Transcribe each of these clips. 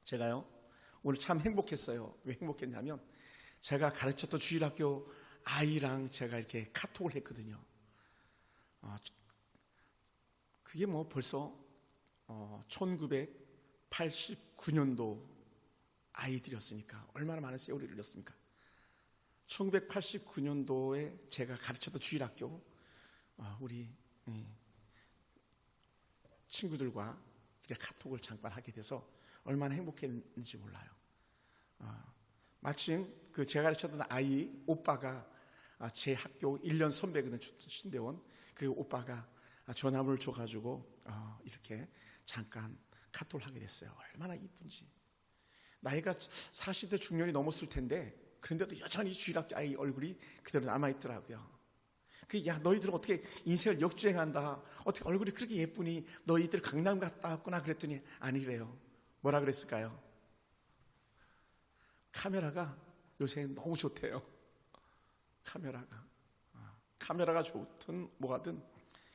제가요 오늘 참 행복했어요. 왜 행복했냐면 제가 가르쳤던 주일학교 아이랑 제가 이렇게 카톡을 했거든요. 그게 뭐 벌써 1989년도 아이들이었으니까 얼마나 많은 세월이 흘렀습니까? 1989년도에 제가 가르쳤던 주일학교 우리 친구들과 이렇게 카톡을 잠깐 하게 돼서 얼마나 행복했는지 몰라요. 마침 그 제가 가르쳤던 아이 오빠가 제 학교 1년 선배거든요. 신대원. 그리고 오빠가 전화번호를 줘가지고 이렇게 잠깐 카톡을 하게 됐어요. 얼마나 이쁜지. 나이가 40대 중년이 넘었을 텐데 그런데도 여전히 주일학교 아이 얼굴이 그대로 남아있더라고요. 야, 너희들은 어떻게 인생을 역주행한다. 어떻게 얼굴이 그렇게 예쁘니? 너희들 강남 갔다 왔구나. 그랬더니 아니래요. 뭐라 그랬을까요? 카메라가 요새 너무 좋대요. 카메라가 좋든 뭐하든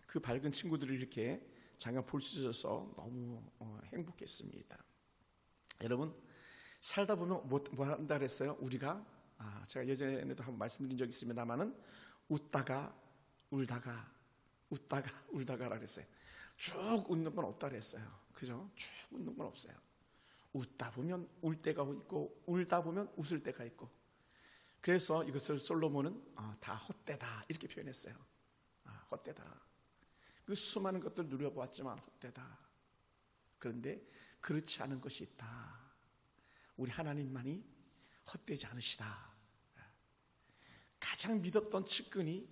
그 밝은 친구들을 이렇게 잠깐 볼 수 있어서 너무 행복했습니다. 여러분 살다 보면 뭐 한다 그랬어요? 우리가 제가 예전에도 한번 말씀드린 적이 있습니다만은 웃다가 울다가라 그랬어요. 쭉 웃는 건 없다 그랬어요. 그죠? 쭉 웃는 건 없어요. 웃다 보면 울 때가 있고 울다 보면 웃을 때가 있고. 그래서 이것을 솔로몬은 다 헛되다 이렇게 표현했어요. 헛되다. 그 수많은 것들 누려보았지만 헛되다. 그런데 그렇지 않은 것이 있다. 우리 하나님만이 헛되지 않으시다. 가장 믿었던 측근이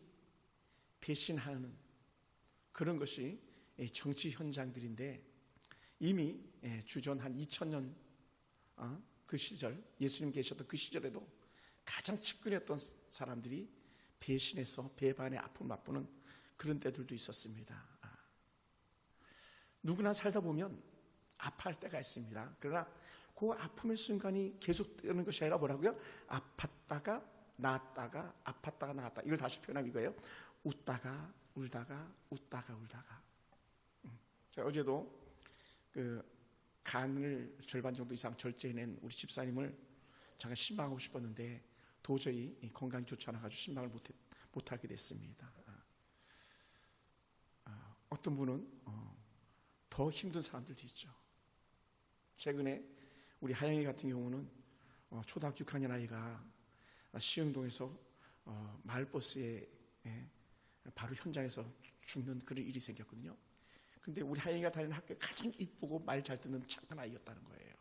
배신하는 그런 것이 정치 현장들인데 이미 주전 한 2000년 그 시절 예수님 계셨던 그 시절에도 가장 측근이었던 사람들이 배신해서 배반의 아픔을 맛보는 그런 때들도 있었습니다. 누구나 살다 보면 아파할 때가 있습니다. 그러나 그 아픔의 순간이 계속되는 것이 아니라 뭐라고요? 아팠다가 나았다가 아팠다가 나았다. 이걸 다시 표현하면 이거예요. 웃다가 울다가 웃다가 울다가. 제가 어제도 그 간을 절반 정도 이상 절제해낸 우리 집사님을 잠깐 신방하고 싶었는데 도저히 건강이 좋지 않아가지고 신방을 못하게 됐습니다. 어떤 분은 더 힘든 사람들도 있죠. 최근에 우리 하영이 같은 경우는 초등학교 6학년 아이가 시흥동에서 마을버스에 바로 현장에서 죽는 그런 일이 생겼거든요. 근데 우리 하영이가 다니는 학교에 가장 이쁘고 말 잘 듣는 착한 아이였다는 거예요.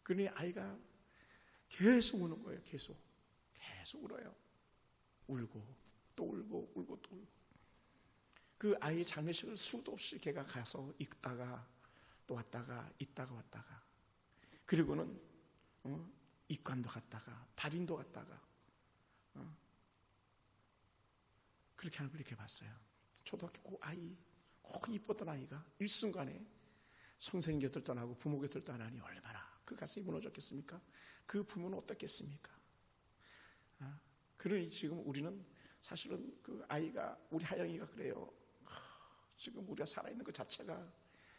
그러니 아이가 계속 우는 거예요. 계속 울어요. 울고 또 울고 울고 또 울고. 그 아이의 장례식을 수도 없이 걔가 가서 있다가 또 왔다가 있다가 왔다가 그리고는 입관도 갔다가 발인도 갔다가 그렇게 하는 걸 이렇게 봤어요. 초등학교 그 아이 꼭 이뻤던 아이가 일순간에 선생님 곁을 떠나고 부모 곁을 떠나니 얼마나 그 가슴이 무너졌겠습니까? 그 부모는 어떻겠습니까? 그러니 지금 우리는 사실은 그 아이가 우리 하영이가 그래요. 지금 우리가 살아있는 것 자체가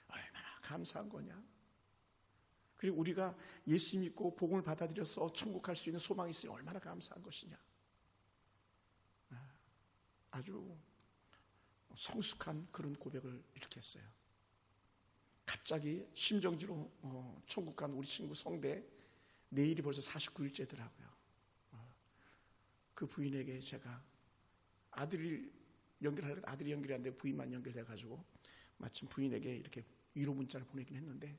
얼마나 감사한 거냐. 그리고 우리가 예수 믿고 복음을 받아들여서 천국 갈 수 있는 소망이 있으니 얼마나 감사한 것이냐. 아주 성숙한 그런 고백을 이렇게 했어요. 갑자기 심정지로 천국 간 우리 친구 성대 내일이 벌써 49일째더라고요. 그 부인에게 제가 아들이 연결하려고 아들이 연결이 안 되고 부인만 연결돼가지고 마침 부인에게 이렇게 위로 문자를 보내긴 했는데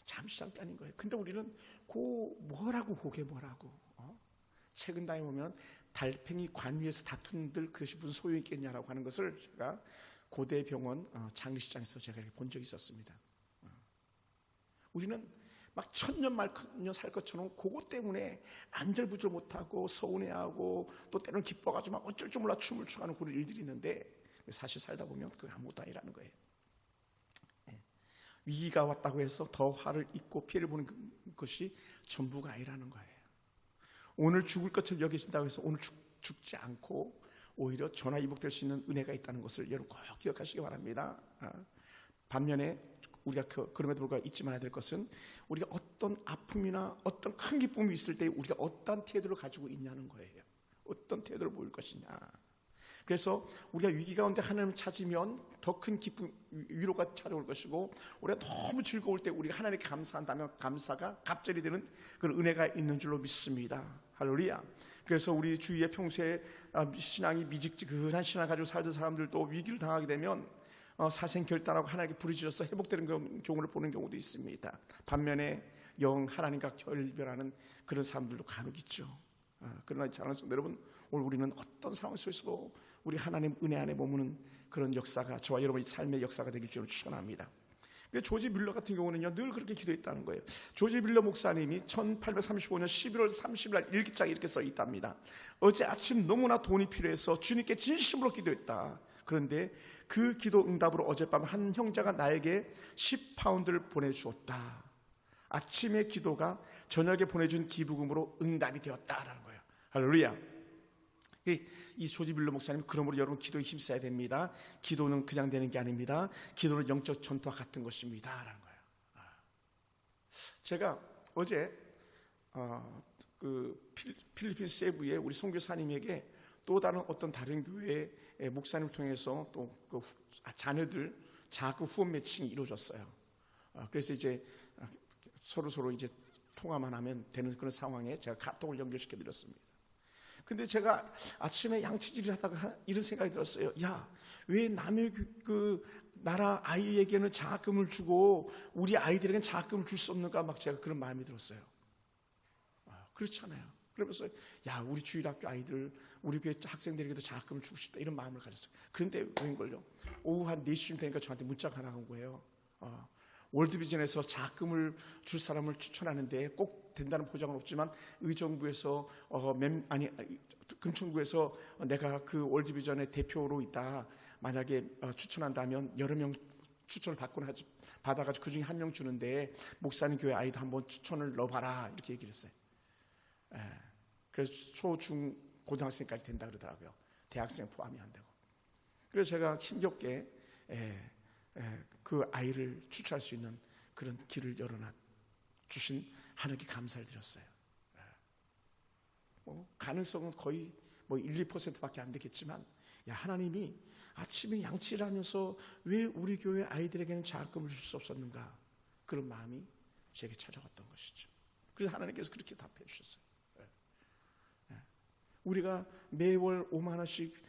잠시 잠깐인 거예요. 근데 우리는 그게 뭐라고 최근 다에 보면 달팽이 관 위에서 다툰들 그것이 무슨 소용이 있겠냐라고 하는 것을 제가 고대병원 장례식장에서 제가 이렇게 본 적이 있었습니다. 우리는 막 천년 만년 살 것처럼 그것 때문에 안절부절 못하고 서운해하고 또 때로는 기뻐가지고 막 어쩔 줄 몰라 춤을 추가하는 그런 일들이 있는데 사실 살다 보면 그게 아무것도 아니라는 거예요. 위기가 왔다고 해서 더 화를 입고 피해를 보는 것이 전부가 아니라는 거예요. 오늘 죽을 것처럼 여겨진다고 해서 오늘 죽지 않고 오히려 전화위복될 수 있는 은혜가 있다는 것을 여러분 꼭 기억하시기 바랍니다. 반면에 우리가 그럼에도 불구하고 잊지 말아야 될 것은 우리가 어떤 아픔이나 어떤 큰 기쁨이 있을 때 우리가 어떤 태도를 가지고 있냐는 거예요. 어떤 태도를 보일 것이냐. 그래서 우리가 위기 가운데 하나님을 찾으면 더 큰 기쁨, 위로가 찾아올 것이고, 우리가 너무 즐거울 때 우리가 하나님께 감사한다면 감사가 갑절이 되는 그런 은혜가 있는 줄로 믿습니다. 할렐루야. 그래서 우리 주위에 평소에 신앙이 미직지근한 신앙을 가지고 살던 사람들도 위기를 당하게 되면 사생결단하고 하나님께 부르짖어서 회복되는 경우를 보는 경우도 있습니다. 반면에 영 하나님과 결별하는 그런 사람들도 간혹 있죠. 그러나 사랑하는 성도 여러분, 오늘 우리는 어떤 상황 속에서도 우리 하나님 은혜 안에 머무는 그런 역사가 저와 여러분의 삶의 역사가 되길 주로 추천합니다. 조지 밀러 같은 경우는요, 늘 그렇게 기도했다는 거예요. 조지 밀러 목사님이 1835년 11월 30일 날 일기장에 이렇게 써 있답니다. 어제 아침 너무나 돈이 필요해서 주님께 진심으로 기도했다. 그런데 그 기도 응답으로 어젯밤 한 형제가 나에게 10파운드를 보내주었다. 아침의 기도가 저녁에 보내준 기부금으로 응답이 되었다라는 거예요. 할렐루야. 이 조지 밀러 목사님, 그러므로 여러분 기도에 힘써야 됩니다. 기도는 그냥 되는 게 아닙니다. 기도는 영적 전투와 같은 것입니다 라는 거예요. 제가 어제 그 필리핀 세부의 우리 선교사님에게 또 다른 어떤 다른 교회의 목사님을 통해서 또 그 자녀들 자꾸 후원 매칭이 이루어졌어요. 그래서 이제 서로 이제 통화만 하면 되는 그런 상황에 제가 카톡을 연결시켜 드렸습니다. 근데 제가 아침에 양치질을 하다가 이런 생각이 들었어요. 야, 왜 남의 그 나라 아이에게는 장학금을 주고 우리 아이들에게는 장학금을 줄 수 없는가, 막 제가 그런 마음이 들었어요. 그렇잖아요. 그러면서 야, 우리 주일학교 아이들, 우리 교회 학생들에게도 장학금을 주고 싶다, 이런 마음을 가졌어요. 그런데 웬걸요, 오후 한 4시쯤 되니까 저한테 문자가 하나 온 거예요. 월드비전에서 장학금을 줄 사람을 추천하는데 꼭 된다는 보장은 없지만 의정부에서 금천구에서 내가 그 월드비전의 대표로 있다, 만약에 추천한다면 여러 명 추천을 받아가지고 그 중에 한 명 주는데 목사님 교회 아이도 한번 추천을 넣어봐라, 이렇게 얘기를 했어요. 그래서 초, 중, 고등학생까지 된다 그러더라고요. 대학생 포함이 안 되고. 그래서 제가 힘겹게 그 아이를 추천할 수 있는 그런 길을 열어놔 주신 하나님께 감사를 드렸어요. 가능성은 거의 1, 2%밖에 안 되겠지만, 야, 하나님이 아침에 양치를 하면서 왜 우리 교회 아이들에게는 장학금을 줄 수 없었는가, 그런 마음이 제게 찾아왔던 것이죠. 그래서 하나님께서 그렇게 답해 주셨어요. 우리가 매월 5만 원씩,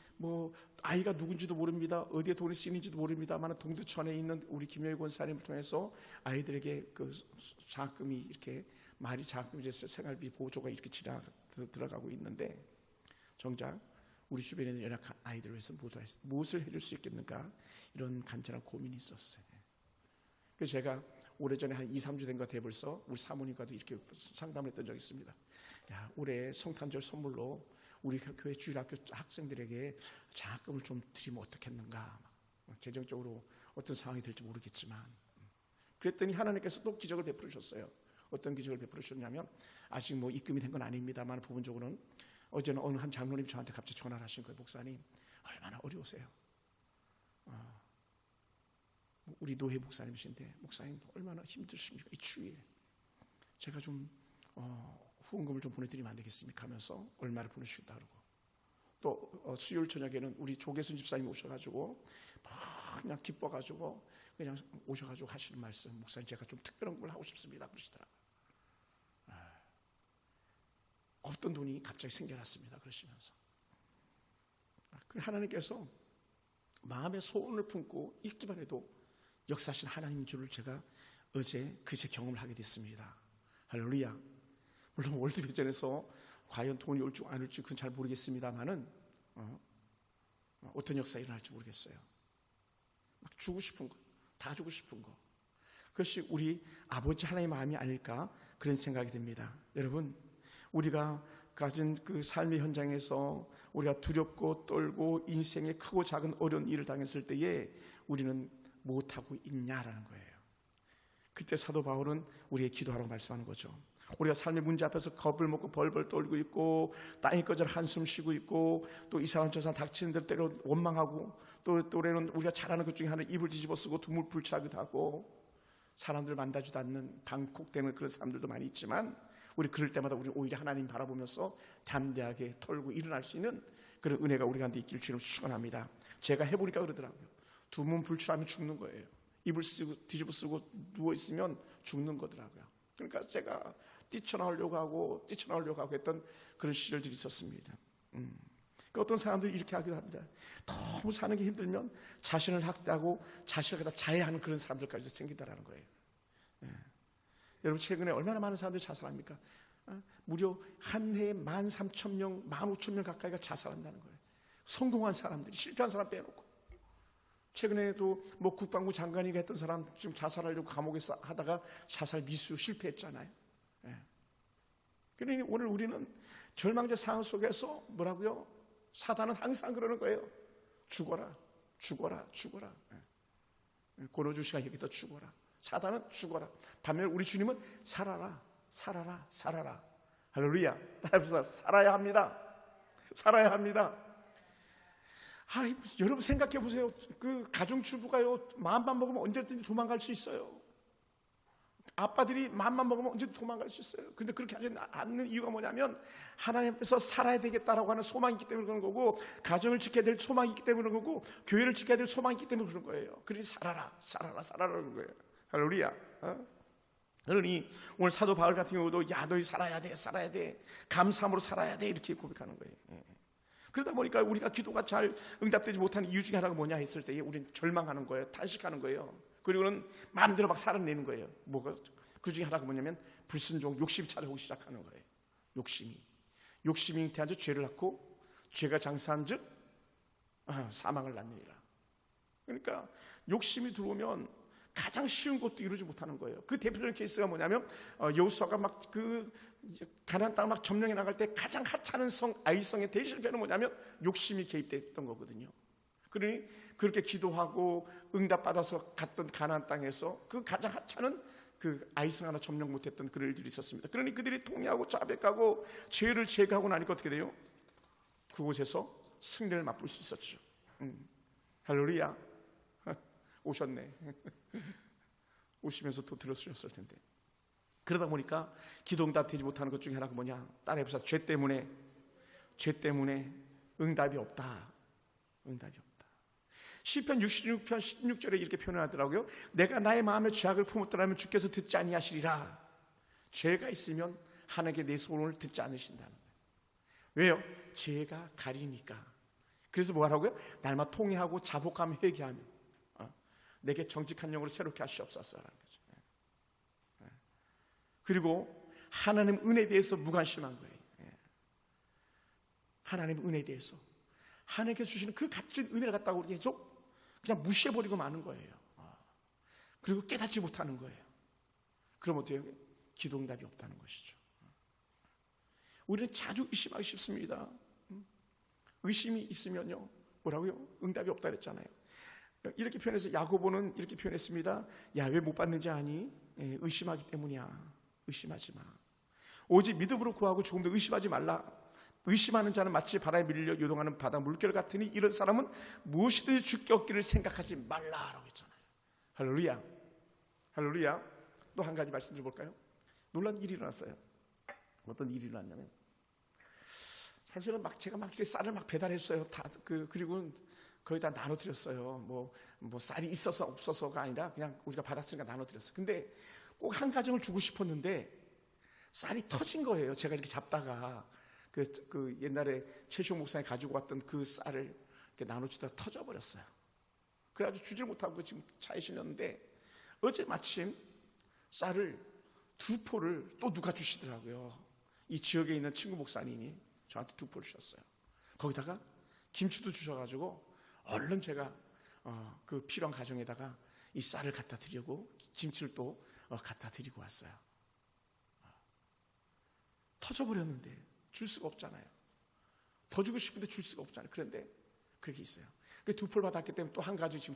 아이가 누군지도 모릅니다, 어디에 돈이 쓰이는지도 모릅니다만 동두천에 있는 우리 김여희 권사님을 통해서 아이들에게 그 장학금이 이렇게 말이 장학금이 돼서 생활비 보조가 이렇게 들어가고 있는데, 정작 우리 주변에 있는 연약한 아이들을 위해서 무엇을 해줄 수 있겠는가, 이런 간절한 고민이 있었어요. 그래서 제가 오래전에 한 2, 3주 된 것 같아요. 벌써 우리 사모님과도 이렇게 상담을 했던 적이 있습니다. 야, 올해 성탄절 선물로 우리 교회 주일학교 학생들에게 장학금을 좀 드리면 어떻겠는가, 재정적으로 어떤 상황이 될지 모르겠지만. 그랬더니 하나님께서 또 기적을 베풀으셨어요. 어떤 기적을 베풀으셨냐면, 아직 입금이 된 건 아닙니다만 부분적으로는 어제는 어느 한 장로님 저한테 갑자기 전화를 하신 거예요. 목사님, 얼마나 어려우세요. 우리 노회 목사님이신데, 목사님 얼마나 힘드십니까, 이 추위에. 제가 좀 후원금을 좀 보내드리면 안 되겠습니까 하면서 얼마를 보내주겠다 그러고, 또 수요일 저녁에는 우리 조계순 집사님이 오셔가지고 그냥 기뻐가지고 그냥 오셔가지고 하시는 말씀, 목사님 제가 좀 특별한 걸 하고 싶습니다 그러시더라고요. 없던 돈이 갑자기 생겨났습니다 그러시면서. 하나님께서 마음의 소원을 품고 있기만 해도 역사하신 하나님인 줄을 제가 그제 경험을 하게 됐습니다. 할렐루야. 물론 월드비전에서 과연 돈이 올지 안 올지 그건 잘 모르겠습니다만은 어떤 역사가 일어날지 모르겠어요. 막 주고 싶은 거, 다 주고 싶은 거, 그것이 우리 아버지 하나님의 마음이 아닐까, 그런 생각이 듭니다. 여러분, 우리가 가진 그 삶의 현장에서 우리가 두렵고 떨고 인생의 크고 작은 어려운 일을 당했을 때에 우리는 못하고 있냐라는 거예요. 그때 사도 바울은 우리에게 기도하라고 말씀하는 거죠. 우리가 삶의 문제 앞에서 겁을 먹고 벌벌 떨고 있고 땅이 꺼져라 한숨 쉬고 있고, 또 이 사람 저 사람 닥치는 대로 때로 원망하고, 또 때로는 우리가 잘하는 것 중에 하나 입을 뒤집어 쓰고 두물불출하기도 하고, 사람들 만나지도 않는 방콕되는 그런 사람들도 많이 있지만 우리 그럴 때마다 우리 오히려 하나님 바라보면서 담대하게 털고 일어날 수 있는 그런 은혜가 우리 가운데 있기를 주님 축원합니다. 제가 해보니까 그러더라고요. 두 몸 불출하면 죽는 거예요. 이불 쓰고 뒤집어 쓰고 누워 있으면 죽는 거더라고요. 그러니까 제가 뛰쳐나오려고 하고 했던 그런 시절들이 있었습니다. 그러니까 어떤 사람들이 이렇게 하기도 합니다. 너무 사는 게 힘들면 자신을 학대하고 자신을 갖다 자해하는 그런 사람들까지도 생긴다라는 거예요. 여러분 최근에 얼마나 많은 사람들이 자살합니까? 무려 한 해에 13,000명, 15,000명 가까이가 자살한다는 거예요. 성공한 사람들이, 실패한 사람 빼놓고. 최근에도 뭐 국방부 장관이 했던 사람 지금 자살하려고 감옥에 하다가 자살 미수 실패했잖아요. 그러니 오늘 우리는 절망적 상황 속에서 뭐라고요? 사단은 항상 그러는 거예요. 죽어라, 죽어라, 죽어라. 고노주 씨가 얘기했다. 죽어라. 사단은 죽어라. 반면 우리 주님은 살아라, 살아라, 살아라. 할렐루야. 살아야 합니다. 살아야 합니다. 여러분 생각해 보세요. 그 가정주부가요, 마음만 먹으면 언제든지 도망갈 수 있어요. 아빠들이 마음만 먹으면 언제든 도망갈 수 있어요. 근데 그렇게 하지 않는 이유가 뭐냐면 하나님 앞에서 살아야 되겠다라고 하는 소망이 있기 때문에 그런 거고, 가정을 지켜야 될 소망이 있기 때문에 그런 거고, 교회를 지켜야 될 소망이 있기 때문에 그런 거예요. 그러니 살아라, 살아라, 살아라는 거예요. 할렐루야. 그러니 오늘 사도 바울 같은 경우도 야 너희 살아야 돼, 살아야 돼, 감사함으로 살아야 돼 이렇게 고백하는 거예요. 그러다 보니까 우리가 기도가 잘 응답되지 못하는 이유 중에 하나가 뭐냐 했을 때 우리는 절망하는 거예요. 탄식하는 거예요. 그리고는 마음대로 막 살아내는 거예요. 뭐가 그 중에 하나가 뭐냐면 불순종, 욕심이 찾아오기 시작하는 거예요. 욕심이 잉태한 즉 죄를 낳고 죄가 장사한 즉 사망을 낳느니라. 그러니까 욕심이 들어오면 가장 쉬운 것도 이루지 못하는 거예요. 그 대표적인 케이스가 뭐냐면 여호수아가 막 그 가나안 땅을 막 점령해 나갈 때 가장 하찮은 성 아이성의 대실패는 뭐냐면 욕심이 개입됐던 거거든요. 그러니 그렇게 기도하고 응답받아서 갔던 가나안 땅에서 그 가장 하찮은 그 아이성 하나 점령 못했던 그런 일들이 있었습니다. 그러니 그들이 통회하고 자백하고 죄를 제거하고 나니까 어떻게 돼요? 그곳에서 승리를 맛볼 수 있었죠. 할렐루야. 오셨네. 오시면서 또 들어주셨을 텐데. 그러다 보니까 기도 응답되지 못하는 것 중에 하나가 뭐냐? 따라해보세요. 죄 때문에 응답이 없다. 응답이 없다. 시편 66편 16절에 이렇게 표현하더라고요. 내가 나의 마음에 죄악을 품었더라면 주께서 듣지 아니하시리라. 죄가 있으면 하나님께 내 소원을 듣지 않으신다는 거예요. 왜요? 죄가 가리니까. 그래서 뭐라고요? 날마다 통회하고 자복하며 회개하며 내게 정직한 영으로 새롭게 하시옵소서라는 거죠. 그리고 하나님 은혜에 대해서 무관심한 거예요. 하나님 은혜에 대해서 하나님께서 주시는 그 값진 은혜를 갖다가 우리 계속 그냥 무시해버리고 마는 거예요. 그리고 깨닫지 못하는 거예요. 그럼 어때요? 기도 응답이 없다는 것이죠. 우리는 자주 의심하기 쉽습니다. 의심이 있으면요 뭐라고요? 응답이 없다 그랬잖아요. 이렇게 표현해서 야고보는 이렇게 표현했습니다. 야, 왜 못 받는지 아니? 의심하기 때문이야. 의심하지 마. 오직 믿음으로 구하고 조금 더 의심하지 말라. 의심하는 자는 마치 바람에 밀려 요동하는 바다 물결 같으니 이런 사람은 무엇이든지 주께 얻기를 생각하지 말라라고 했잖아요. 할렐루야. 할렐루야. 또 한 가지 말씀드려볼까요? 놀란 일이 일어났어요. 어떤 일이 일어났냐면 사실은 제가 쌀을 배달했어요. 그리고 거의 다 나눠드렸어요. 뭐 쌀이 있어서 없어서가 아니라 그냥 우리가 받았으니까 나눠드렸어요. 근데 꼭 한 가정을 주고 싶었는데 쌀이 터진 거예요. 제가 이렇게 잡다가 그 옛날에 최시호 목사님 가지고 왔던 그 쌀을 이렇게 나눠주다가 터져버렸어요. 그래가지고 주질 못하고 지금 차에 실렸는데 어제 마침 쌀을 2포를 또 누가 주시더라고요. 이 지역에 있는 친구 목사님이 저한테 2포를 주셨어요. 거기다가 김치도 주셔가지고 얼른 제가 그 필요한 가정에다가 이 쌀을 갖다 드리고 김치를 또 갖다 드리고 왔어요. 터져버렸는데 줄 수가 없잖아요. 더 주고 싶은데 줄 수가 없잖아요. 그런데 그렇게 있어요. 2포를 받았기 때문에 또 한 가지 지금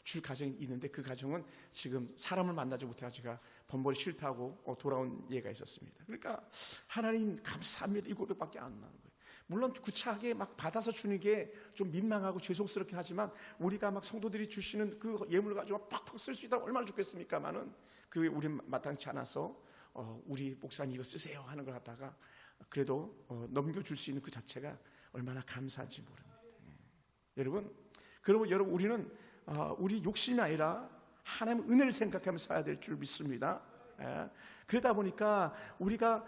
줄 가정이 있는데 그 가정은 지금 사람을 만나지 못해서 제가 번번이 실패하고 돌아온 예가 있었습니다. 그러니까 하나님 감사합니다. 이 고백밖에 안 나는 거예요. 물론 구차하게 막 받아서 주는 게 좀 민망하고 죄송스럽긴 하지만 우리가 막 성도들이 주시는 그 예물을 가지고 팍팍 쓸 수 있다면 얼마나 좋겠습니까만은 그 우리 마땅치 않아서 우리 목사님 이거 쓰세요 하는 걸 갖다가 그래도 넘겨줄 수 있는 그 자체가 얼마나 감사한지 모릅니다. 여러분, 그러면 여러분 우리는 우리 욕심이 아니라 하나님의 은혜를 생각하며 살아야 될 줄 믿습니다. 그러다 보니까 우리가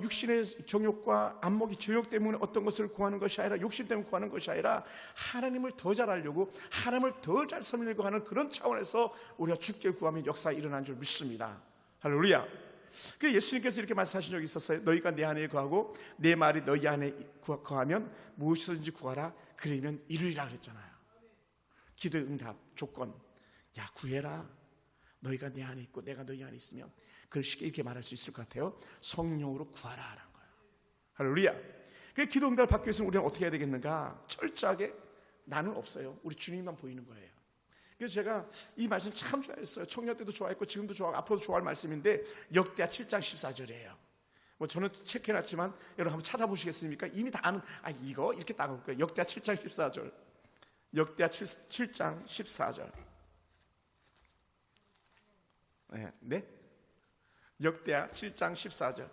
육신의 정욕과 안목이 정욕 때문에 어떤 것을 구하는 것이 아니라 욕심 때문에 구하는 것이 아니라 하나님을 더 잘 알려고 하나님을 더 잘 섬기려고 하는 그런 차원에서 우리가 주께 구하면 역사가 일어난 줄 믿습니다. 할렐루야. 그래서 예수님께서 이렇게 말씀하신 적이 있었어요. 너희가 내 안에 거하고 내 말이 너희 안에 거하면 무엇이든지 구하라 그러면 이루리라 그랬잖아요. 기도의 응답 조건, 야 구해라. 너희가 내 안에 있고 내가 너희 안에 있으면 그걸 쉽게 이렇게 말할 수 있을 것 같아요. 성령으로 구하라 하는 거예요. 할렐루야. 그래서 기도 응답을 받기 위해서는 우리는 어떻게 해야 되겠는가? 철저하게 나는 없어요. 우리 주님만 보이는 거예요. 그래서 제가 이 말씀 참 좋아했어요. 청년 때도 좋아했고 지금도 좋아하고 앞으로도 좋아할 말씀인데 역대하 7장 14절이에요. 뭐 저는 체크해놨지만 여러분 한번 찾아보시겠습니까? 이미 다 아는 이거 이렇게 딱 올 거예요. 역대하 7장 14절. 역대하 7장 14절. 네? 역대하 7장 14절.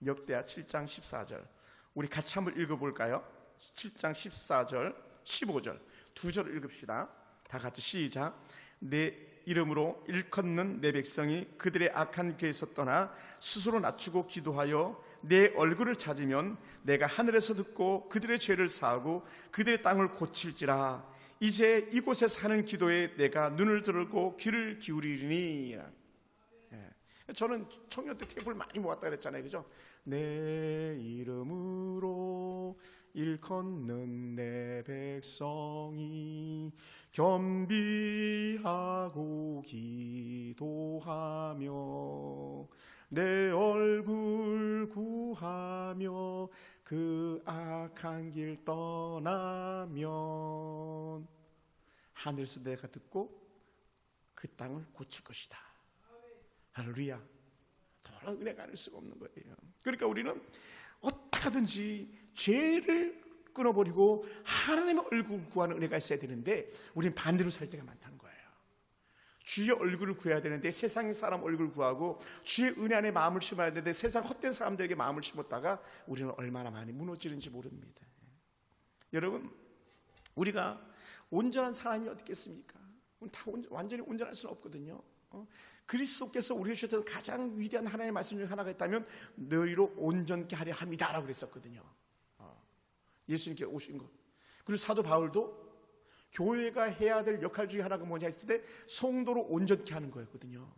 역대하 7장 14절. 우리 같이 한번 읽어볼까요? 7장 14절 15절 두 절을 읽읍시다. 다 같이 시작. 내 이름으로 일컫는 내 백성이 그들의 악한 길에서 떠나 스스로 낮추고 기도하여 내 얼굴을 찾으면 내가 하늘에서 듣고 그들의 죄를 사하고 그들의 땅을 고칠지라. 이제 이곳에 사는 기도에 내가 눈을 들고 귀를 기울이리니. 저는 청년 때 테이프를 많이 모았다 그랬잖아요. 그죠? 내 이름으로 일컫는 내 백성이 겸비하고 기도하며 내 얼굴 구하며 그 악한 길 떠나면 하늘에서 내가 듣고 그 땅을 고칠 것이다. 할렐루야. 더 은혜가 아닐 수가 없는 거예요. 그러니까 우리는 어떻게든지 죄를 끊어버리고 하나님의 얼굴을 구하는 은혜가 있어야 되는데 우리는 반대로 살 때가 많다는 거예요. 주의 얼굴을 구해야 되는데 세상의 사람 얼굴을 구하고 주의 은혜 안에 마음을 심어야 되는데 세상 헛된 사람들에게 마음을 심었다가 우리는 얼마나 많이 무너지는지 모릅니다. 여러분, 우리가 온전한 사람이 어디 있겠습니까? 다 완전히 온전할 수는 없거든요. 그리스도께서 우리에게 주셨던 가장 위대한 하나님의 말씀 중 하나가 있다면 너희로 온전케 하려 합니다 라고 그랬었거든요. 예수님께 오신 것. 그리고 사도 바울도 교회가 해야 될 역할 중에 하나가 뭐냐 했을 때 성도로 온전케 하는 거였거든요.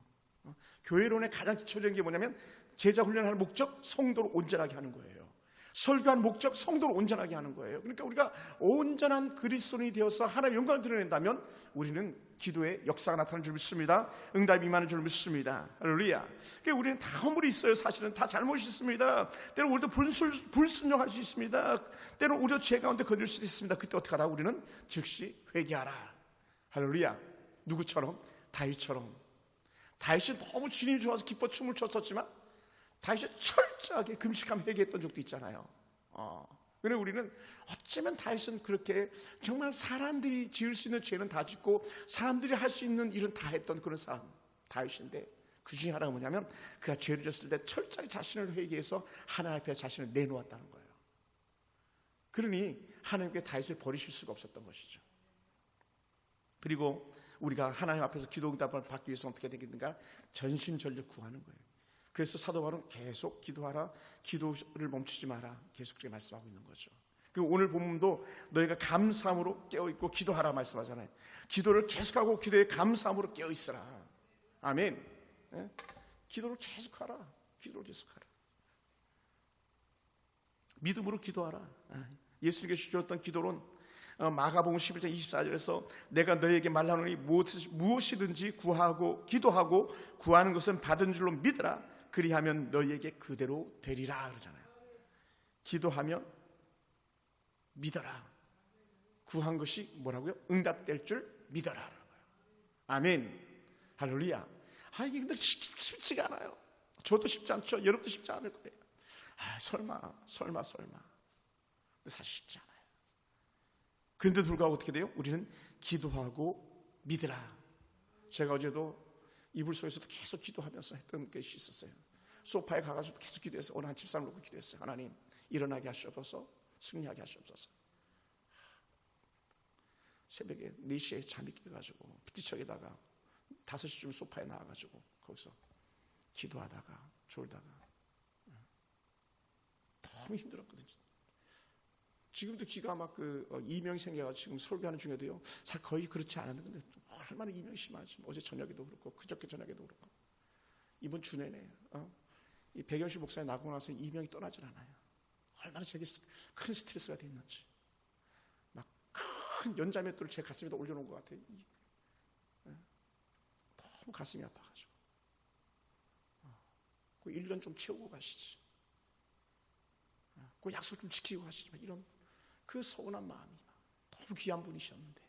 교회론의 가장 기초적인 게 뭐냐면 제자 훈련하는 목적, 성도로 온전하게 하는 거예요. 설교한 목적, 성도로 온전하게 하는 거예요. 그러니까 우리가 온전한 그리스도인이 되어서 하나님의 영광을 드러낸다면 우리는 기도에 역사가 나타나는 줄 믿습니다. 응답이 임하는 줄 믿습니다. 할렐루야. 그러니까 우리는 다 허물이 있어요. 사실은 다 잘못이 있습니다. 때로 우리도 불순종할 수 있습니다. 때로 우리도 죄 가운데 거둘 수도 있습니다. 그때 어떻게 하라? 우리는 즉시 회개하라. 할렐루야. 누구처럼? 다윗처럼. 다윗이 너무 주님이 좋아서 기뻐 춤을 췄었지만 다윗이 철저하게 금식하며 회개했던 적도 있잖아요. 그런데 우리는 어쩌면 다윗은 그렇게 정말 사람들이 지을 수 있는 죄는 다 짓고 사람들이 할 수 있는 일은 다 했던 그런 사람 다윗인데 그 중에 하나가 뭐냐면 그가 죄를 졌을 때 철저히 자신을 회개해서 하나님 앞에 자신을 내놓았다는 거예요. 그러니 하나님께 다윗을 버리실 수가 없었던 것이죠. 그리고 우리가 하나님 앞에서 기도 응답을 받기 위해서 어떻게 되겠는가? 전심전력 구하는 거예요. 그래서 사도 바울은 계속 기도하라, 기도를 멈추지 마라, 계속 그렇게 말씀하고 있는 거죠. 그리고 오늘 본문도 너희가 감사함으로 깨어있고 기도하라 말씀하잖아요. 기도를 계속하고 기도에 감사함으로 깨어있으라. 아멘. 기도를 계속하라. 기도를 계속하라. 믿음으로 기도하라. 예수님께서 주셨던 기도론 마가복음 11장 24절에서 내가 너희에게 말하노니 무엇이든지 구하고 기도하고 구하는 것은 받은 줄로 믿으라. 그리하면 너희에게 그대로 되리라 그러잖아요. 기도하면 믿어라. 구한 것이 뭐라고요? 응답될 줄 믿어라. 아멘. 할렐루야. 이게 근데 쉽지가 않아요. 저도 쉽지 않죠. 여러분도 쉽지 않을 거예요. 설마. 근데 사실 쉽지 않아요. 그런데도 불구하고 어떻게 돼요? 우리는 기도하고 믿으라. 제가 어제도 이불 속에서도 계속 기도하면서 했던 것이 있었어요. 소파에 가가지고 계속 기도해서 어느 한 집사람을 놓고 기도했어요. 하나님, 일어나게 하시옵소서, 승리하게 하시옵소서. 새벽에 4시에 잠이 깨가지고 뒤척이다가 5시쯤 소파에 나와가지고 거기서 기도하다가 졸다가 너무 힘들었거든요. 지금도 기가 막 이명이 생겨가지고 지금 설교하는 중에도요, 잘 거의 그렇지 않았는데 얼마나 이명이 심하지. 어제 저녁에도 그렇고 그저께 저녁에도 그렇고 이번 주 내내 이 백영실 목사님 나고 나서 이명이 떠나질 않아요. 얼마나 제게 큰 스트레스가 됐는지. 막 큰 연자맷돌을 제 가슴에다 올려놓은 것 같아요. 너무 가슴이 아파가지고 그 1년 좀 채우고 가시지. 그 약속 좀 지키고 가시지. 이런 그 서운한 마음이 너무 귀한 분이셨는데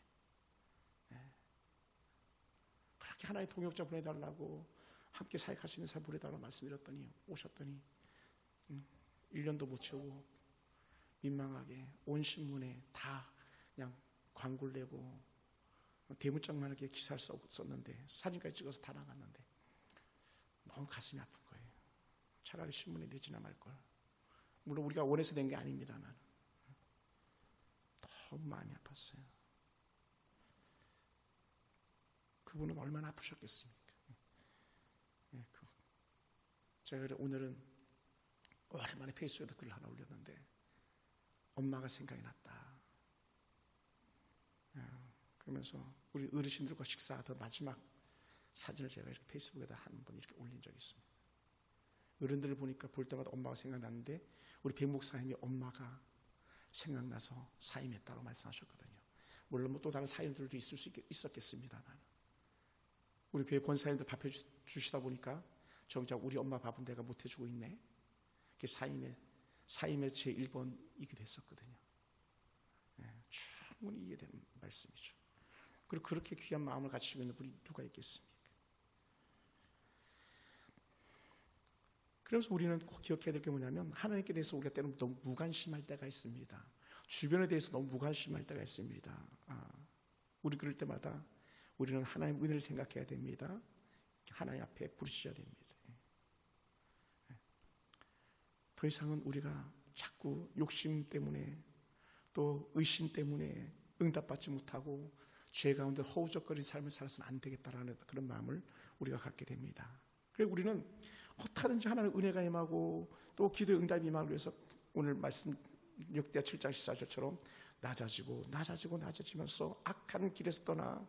그렇게 하나의 동역자 보내달라고 함께 사역할 수 있는 사람 보내달라고 말씀드렸더니 오셨더니 1년도 못 채우고 민망하게 온 신문에 다 그냥 광고를 내고 대문짝만 이렇게 기사를 썼는데 사진까지 찍어서 다 나갔는데 너무 가슴이 아픈 거예요. 차라리 신문에 내지나 말걸. 물론 우리가 원해서 낸 게 아닙니다만 너무 마음이 아팠어요. 그분은 얼마나 아프셨겠습니까? 제가 오늘은 오랜만에 페이스북에다 글을 하나 올렸는데 엄마가 생각이 났다. 그러면서 우리 어르신들과 식사하던 마지막 사진을 제가 이렇게 페이스북에다 한 번 이렇게 올린 적이 있습니다. 어른들을 보니까 볼 때마다 엄마가 생각났는데 우리 백 목사님이 엄마가 생각나서 사임했다고 말씀하셨거든요. 물론 뭐 또 다른 사임들도 있을 수 있었겠습니다만 우리 교회 권사님들 밥 해주시다 보니까 정작 우리 엄마 밥은 내가 못 해주고 있네. 그게 사임의 제 1번이기도 했었거든요. 충분히 이해되는 말씀이죠. 그리고 그렇게 귀한 마음을 가지고 있는 분이 누가 있겠습니까? 그래서 우리는 꼭 기억해야 될 게 뭐냐면 하나님께 대해서 우리가 때로는 너무 무관심할 때가 있습니다. 주변에 대해서 너무 무관심할 때가 있습니다. 우리 그럴 때마다 우리는 하나님 은혜를 생각해야 됩니다. 하나님 앞에 부르셔야 됩니다. 더 이상은 우리가 자꾸 욕심 때문에 또 의심 때문에 응답받지 못하고 죄 가운데 허우적거리는 삶을 살아서는 안 되겠다라는 그런 마음을 우리가 갖게 됩니다. 그래서 우리는 어떻게든지 하나님의 은혜가 임하고 또 기도의 응답이 임하기 위해서 오늘 말씀 역대하 7장 14절처럼 낮아지면서 악한 길에서 떠나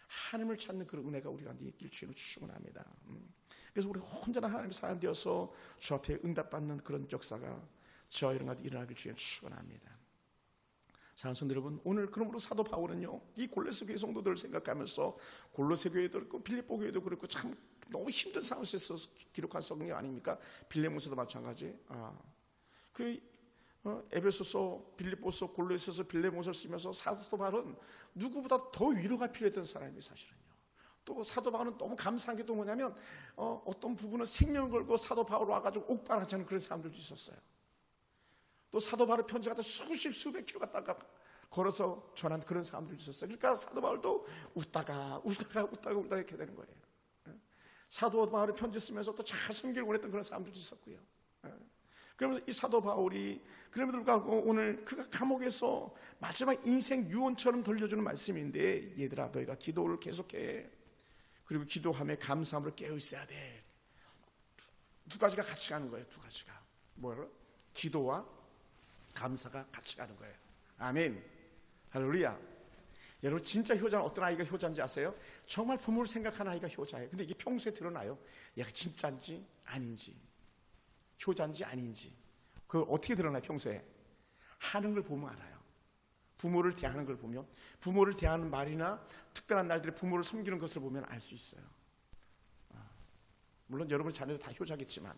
하나님을 찾는 그런 은혜가 우리가 있길 주님은 축원합니다. 그래서 우리가 혼자나 하나님의 사람 되어서 주 앞에 응답받는 그런 역사가 저와 이런 가운데 일어나길 주님은 축원합니다. 사랑하는 성도 여러분, 오늘 그러므로 사도 바울은요 이 골로새 교회 성도들을 생각하면서 골로새 교회도 그렇고 빌립보 교회도 그렇고 참 너무 힘든 상황에서 기록한 성경 아닙니까? 빌레몬서도 마찬가지. 에베소서, 빌립보서, 골로새서, 빌레몬서를 쓰면서 사도 바울은 누구보다 더 위로가 필요했던 사람이 사실은요. 또 사도 바울은 너무 감사한 게 또 뭐냐면 어떤 부분은 생명을 걸고 사도 바울 와가지고 옥발하지 않은 그런 사람들도 있었어요. 또 사도 바울 편지 갖다 수백 킬로 갖다가 걸어서 전한 그런 사람들도 있었어요. 그러니까 사도 바울도 웃다가 이렇게 되는 거예요. 사도 바울의 편지 쓰면서 또 잘 섬기를 원했던 그런 사람들도 있었고요. 그러면서 이 사도 바울이 그럼에도 불구하고 오늘 그가 감옥에서 마지막 인생 유언처럼 들려주는 말씀인데 얘들아 너희가 기도를 계속해. 그리고 기도함에 감사함으로 깨어 있어야 돼. 두 가지가 같이 가는 거예요. 두 가지가. 뭐예요? 기도와 감사가 같이 가는 거예요. 아멘. 할렐루야. 여러분 진짜 효자는 어떤 아이가 효자인지 아세요? 정말 부모를 생각하는 아이가 효자예요. 근데 이게 평소에 드러나요. 얘가 진짜인지 아닌지 효자인지 아닌지 그걸 어떻게 드러나요? 평소에 하는 걸 보면 알아요. 부모를 대하는 걸 보면 부모를 대하는 말이나 특별한 날들에 부모를 섬기는 것을 보면 알 수 있어요. 물론 여러분 자녀도 다 효자겠지만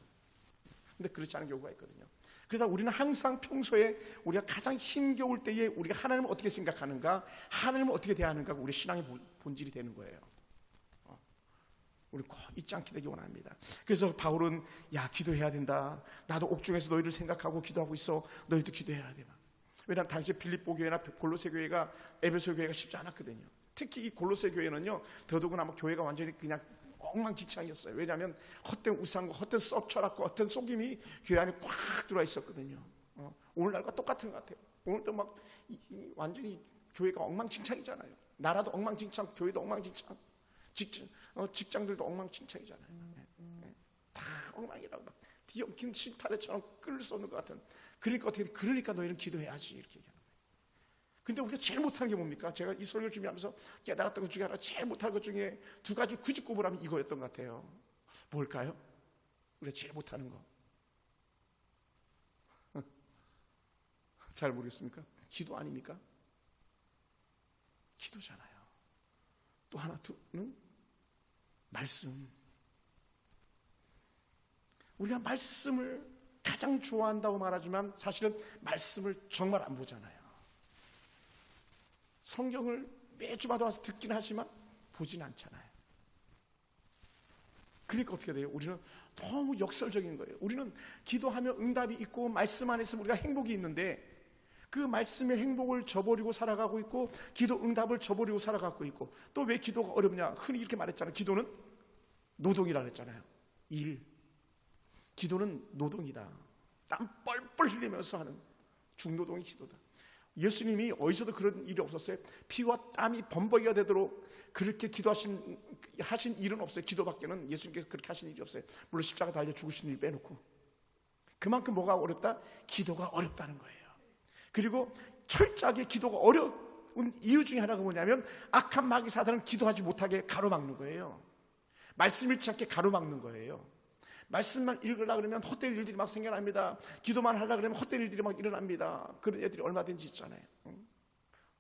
근데 그렇지 않은 경우가 있거든요. 그러다 우리는 항상 평소에 우리가 가장 힘겨울 때에 우리가 하나님을 어떻게 생각하는가 하나님을 어떻게 대하는가 우리 신앙의 본질이 되는 거예요. 우리 꼭 잊지 않게 되기 원합니다. 그래서 바울은 야, 기도해야 된다. 나도 옥중에서 너희를 생각하고 기도하고 있어. 너희도 기도해야 돼. 왜냐하면 당시 빌립보 교회나 골로새 교회가 에베소 교회가 쉽지 않았거든요. 특히 이 골로새 교회는요, 더더구나 교회가 완전히 그냥 엉망진창이었어요. 왜냐하면 헛된 우상과 헛된 썩철학과 헛된 속임이 교회 안에 꽉 들어와 있었거든요. 오늘날과 똑같은 것 같아요. 오늘도 막 완전히 교회가 엉망진창이잖아요. 나라도 엉망진창, 교회도 엉망진창, 직장들도 엉망진창이잖아요. 다 엉망이라고 막 뒤엉킨 실타래처럼 끌 쏘는 것 같은. 그러니까 너희는 기도해야지 이렇게 얘기하는 거예요. 근데 우리가 제일 못하는 게 뭡니까? 제가 이 설교를 준비하면서 깨달았던 것 중에 하나, 제일 못할 것 중에 두 가지 굳이 꼽으라면 이거였던 것 같아요. 뭘까요? 우리가 제일 못하는 거. 잘 모르겠습니까? 기도 아닙니까? 기도잖아요. 또 하나, 두는 말씀. 우리가 말씀을 가장 좋아한다고 말하지만 사실은 말씀을 정말 안 보잖아요. 성경을 매주마다 와서 듣긴 하지만 보진 않잖아요. 그러니까 어떻게 돼요? 우리는 너무 역설적인 거예요. 우리는 기도하며 응답이 있고 말씀 안에서 우리가 행복이 있는데 그 말씀의 행복을 저버리고 살아가고 있고 기도 응답을 저버리고 살아가고 있고, 또 왜 기도가 어렵냐? 흔히 이렇게 말했잖아요. 기도는 노동이라 그랬잖아요. 일. 기도는 노동이다. 땀 뻘뻘 흘리면서 하는 중노동이 기도다. 예수님이 어디서도 그런 일이 없었어요. 피와 땀이 범벅이가 되도록 그렇게 기도하신 일은 없어요. 기도밖에는 예수님께서 그렇게 하신 일이 없어요. 물론 십자가 달려 죽으신 일 빼놓고. 그만큼 뭐가 어렵다? 기도가 어렵다는 거예요. 그리고 철저하게 기도가 어려운 이유 중에 하나가 뭐냐면 악한 마귀 사단은 기도하지 못하게 가로막는 거예요. 말씀 잃지 않게 가로막는 거예요. 말씀만 읽으려고 그러면 헛된 일들이 막 생겨납니다. 기도만 하려고 그러면 헛된 일들이 막 일어납니다. 그런 애들이 얼마든지 있잖아요.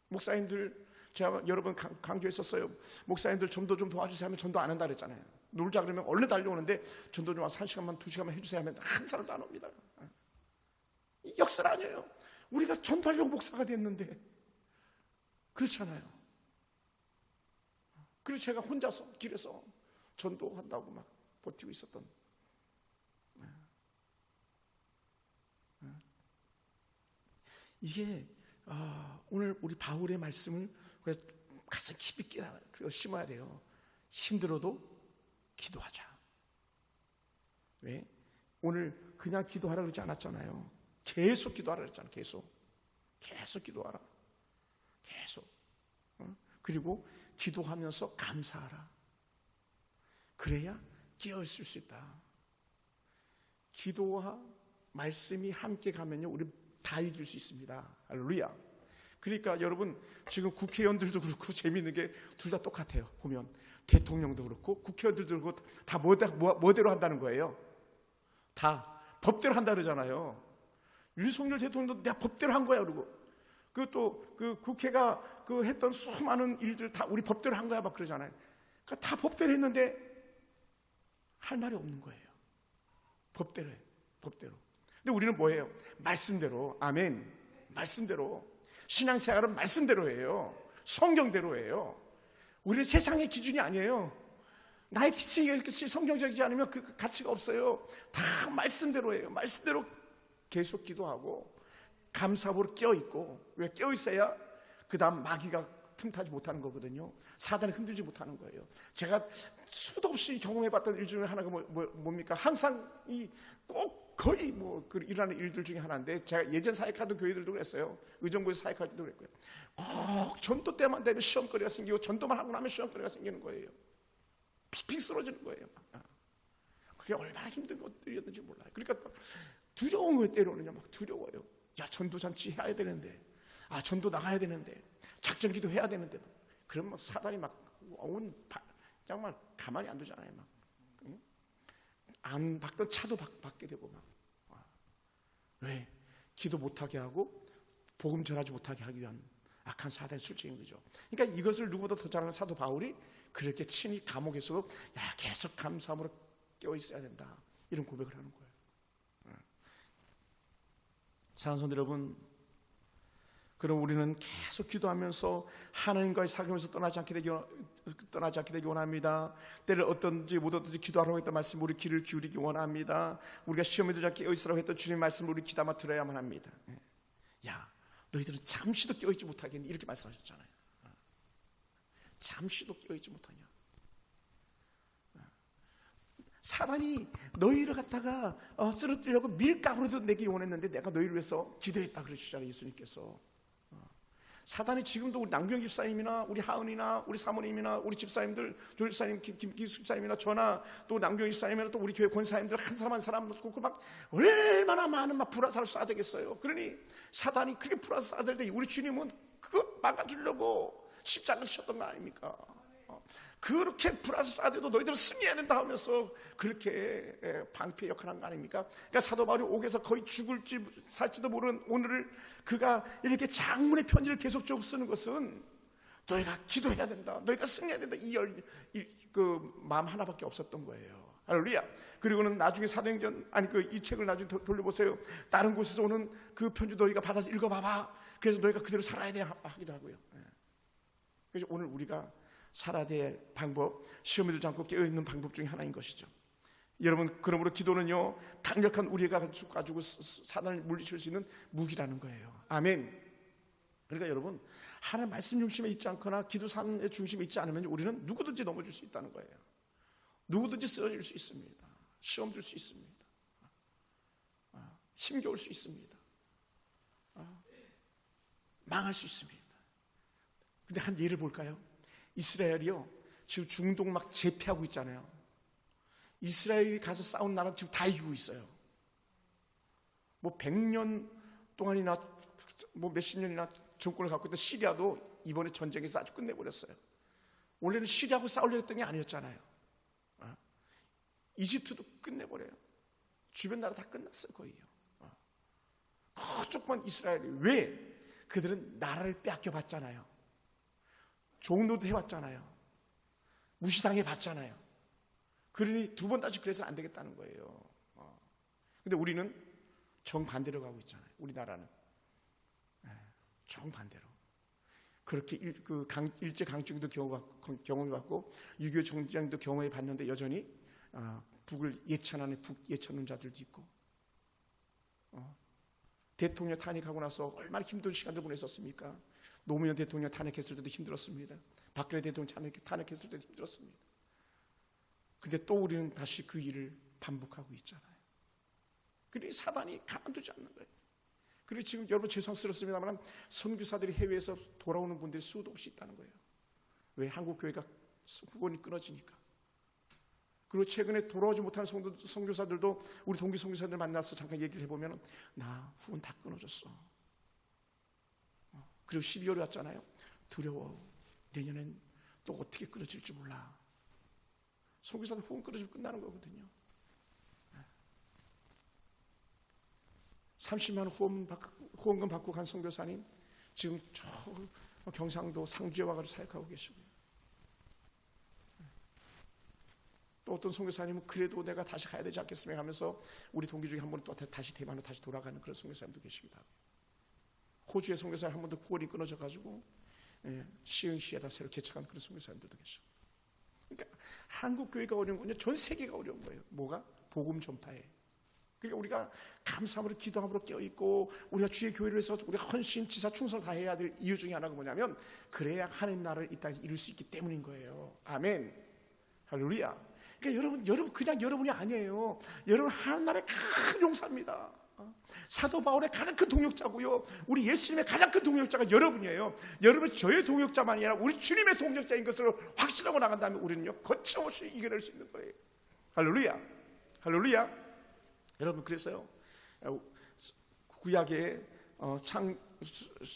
목사님들, 제가 여러 번 강조했었어요. 목사님들 전도 좀 도와주세요 하면 전도 안 한다 그랬잖아요. 놀자 그러면 얼른 달려오는데 전도 좀 와서 1시간만 2시간만 해주세요 하면 한 사람도 안 옵니다. 이 역설 아니에요. 우리가 전도하려고 목사가 됐는데 그렇잖아요. 그래서 제가 혼자서 길에서 전도한다고 막 버티고 있었던. 이게 오늘 우리 바울의 말씀을 가슴 깊이 심어야 돼요. 힘들어도 기도하자. 왜? 오늘 그냥 기도하라 그러지 않았잖아요. 계속 기도하라 그랬잖아요. 계속 기도하라. 계속. 그리고 기도하면서 감사하라. 그래야 깨어있을 수 있다. 기도와 말씀이 함께 가면요, 우리 다 이길 수 있습니다. 할렐루야. 그러니까 여러분, 지금 국회의원들도 그렇고 재미있는 게 둘 다 똑같아요. 보면 대통령도 그렇고 국회의원들도 그렇고 다 뭐대로 한다는 거예요. 다 법대로 한다 그러잖아요. 윤석열 대통령도 내가 법대로 한 거야 그러고, 그것도 그 국회가 그 했던 수많은 일들 다 우리 법대로 한 거야 막 그러잖아요. 그러니까 다 법대로 했는데 할 말이 없는 거예요. 법대로 해. 법대로. 근데 우리는 뭐예요? 말씀대로. 아멘. 말씀대로. 신앙생활은 말씀대로 해요. 성경대로 해요. 우리는 세상의 기준이 아니에요. 나의 티칭이 성경적이지 않으면 그 가치가 없어요. 다 말씀대로 해요. 말씀대로 계속 기도하고 감사함으로 깨어있고. 왜 깨어있어야 그 다음 마귀가 틈타지 못하는 거거든요. 사단을 흔들지 못하는 거예요. 제가 수도 없이 경험해봤던 일 중에 하나가 뭡니까? 항상 꼭 거의 일어나는 일들 중에 하나인데, 제가 예전 사역하던 교회들도 그랬어요. 의정부에서 사역할 때도 그랬고요. 꼭 전도 때만 되면 시험거리가 생기고 전도만 하고 나면 시험거리가 생기는 거예요. 픽픽 쓰러지는 거예요. 그게 얼마나 힘든 것들이었는지 몰라요. 그러니까 두려운 거에 때로는요, 막 두려워요. 야, 전도잔치 해야 되는데, 전도 나가야 되는데, 작전기도 해야 되는데, 그러면 사단이 막 정말 가만히 안 두잖아요. 막 안 받던 차도 받게 되고 막. 왜? 기도 못하게 하고 복음 전하지 못하게 하기 위한 악한 사단의 술책인 거죠. 그러니까 이것을 누구보다 더 잘하는 사도 바울이 그렇게 친히 감옥에서도 계속 감사함으로 깨어 있어야 된다, 이런 고백을 하는 거예요. 사랑하는 성도 여러분, 그럼 우리는 계속 기도하면서 하나님과의 사귐에서 떠나지 않게 되기 원합니다. 때를 어떤지 못 어떤지 기도하라고 했던 말씀 우리 귀를 기울이기 원합니다. 우리가 시험에 들지 않게 깨어있으라고 했던 주님 말씀을 우리 귀담아 들어야만 합니다. 야, 너희들은 잠시도 깨어있지 못하겠니? 이렇게 말씀하셨잖아요. 잠시도 깨어있지 못하냐? 사단이 너희를 갖다가 쓰러뜨리려고 밀가루도 내기 원했는데 내가 너희를 위해서 기도했다 그러시잖아요, 예수님께서. 사단이 지금도 우리 남경 집사님이나 우리 하은이나 우리 사모님이나 우리 집사님들, 조 집사님, 김기수 집사님이나 저나 또 남경 집사님이나 또 우리 교회 권사님들 한 사람 한 사람 놓고 막 얼마나 많은 막 불화살을 쏴야 되겠어요. 그러니 사단이 그렇게 불화살 쏴야 될 때 우리 주님은 그거 막아주려고 십자가를 지셨던 거 아닙니까? 그렇게 불화살 쏴도 너희들은 승리해야 된다 하면서 그렇게 방패 역할한 거 아닙니까? 그러니까 사도 바울이 옥에서 거의 죽을지 살지도 모르는 오늘을 그가 이렇게 장문의 편지를 계속적으로 쓰는 것은 너희가 기도해야 된다, 너희가 승리해야 된다, 그 마음 하나밖에 없었던 거예요. 할렐루야. 그리고는 나중에 사도행전 이 책을 나중에 돌려보세요. 다른 곳에서 오는 그 편지 너희가 받아서 읽어봐봐. 그래서 너희가 그대로 살아야 돼 하기도 하고요. 그래서 오늘 우리가 살아야 될 방법, 시험에 들지 않고 깨어있는 방법 중에 하나인 것이죠. 여러분, 그러므로 기도는요 강력한 우리가 가지고 사단을 물리칠 수 있는 무기라는 거예요. 아멘. 그러니까 여러분, 하나님 말씀 중심에 있지 않거나 기도 삶의 중심에 있지 않으면 우리는 누구든지 넘어질 수 있다는 거예요. 누구든지 쓰러질 수 있습니다. 시험 들 수 있습니다. 힘겨울 수 있습니다. 망할 수 있습니다. 근데 한 예를 볼까요? 이스라엘이요 지금 중동 막 재패하고 있잖아요. 이스라엘이 가서 싸운 나라는 지금 다 이기고 있어요. 뭐 100년 동안이나 뭐 몇십 년이나 정권을 갖고 있던 시리아도 이번에 전쟁에서 아주 끝내버렸어요. 원래는 시리아하고 싸우려 했던 게 아니었잖아요. 이집트도 끝내버려요. 주변 나라 다 끝났어요, 거의요. 그쪽만 이스라엘이. 왜? 그들은 나라를 빼앗겨봤잖아요. 종노도 해왔잖아요. 무시당해 봤잖아요. 그러니 두 번 다시 그래서는 안 되겠다는 거예요. 근데 우리는 정반대로 가고 있잖아요. 우리나라는 정반대로 그렇게 일제강점기도 경험해봤고 6.25 전쟁도 경험해봤는데 여전히 북을 예찬하는 예찬론자들도 있고, 대통령 탄핵하고 나서 얼마나 힘든 시간들 보냈었습니까? 노무현 대통령 탄핵했을 때도 힘들었습니다. 박근혜 대통령 탄핵했을 때도 힘들었습니다. 근데 또 우리는 다시 그 일을 반복하고 있잖아요. 그러니 사단이 가만두지 않는 거예요. 그리고 지금 여러분 죄송스럽습니다만 선교사들이 해외에서 돌아오는 분들이 수도 없이 있다는 거예요. 왜? 한국 교회가 후원이 끊어지니까. 그리고 최근에 돌아오지 못한 선교사들도 우리 동기 선교사들 만나서 잠깐 얘기를 해보면 나 후원 다 끊어졌어. 그리고 12월이 왔잖아요. 두려워. 내년엔 또 어떻게 끊어질지 몰라. 선교사들 후원 끊어지면 끝나는 거거든요. 30만 원 후원금 받고 간 선교사님 지금 저 경상도 상주에 와가지고 사역하고 계시고요. 또 어떤 선교사님은 그래도 내가 다시 가야 되지 않겠습니까 하면서 우리 동기 중에 한 번 또 다시 대만으로 다시 돌아가는 그런 선교사님도 계시기도 하고, 호주의 선교사님 한 번도 후원이 끊어져가지고 시흥시에다 새로 개척한 그런 선교사님들도 계시고. 그러니까 한국 교회가 어려운 건요 전 세계가 어려운 거예요. 뭐가? 복음 전파에. 그러니까 우리가 감사함으로 기도함으로 깨어있고 우리가 주의 교회를 위해서 우리가 헌신, 지사, 충성 다 해야 될 이유 중에 하나가 뭐냐면 그래야 하나님 나라를 이 땅에서 이룰 수 있기 때문인 거예요. 아멘. 할렐루야. 그러니까 여러분 그냥 여러분이 아니에요. 여러분 하나님 나라의 큰 용사입니다. 사도 바울의 가장 큰 동역자고요. 우리 예수님의 가장 큰 동역자가 여러분이에요. 여러분 저의 동역자만이 아니라 우리 주님의 동역자인 것을 확신하고 나간다면 우리는요 거침없이 이겨낼 수 있는 거예요. 할렐루야. 할렐루야. 여러분 그래서요 구약의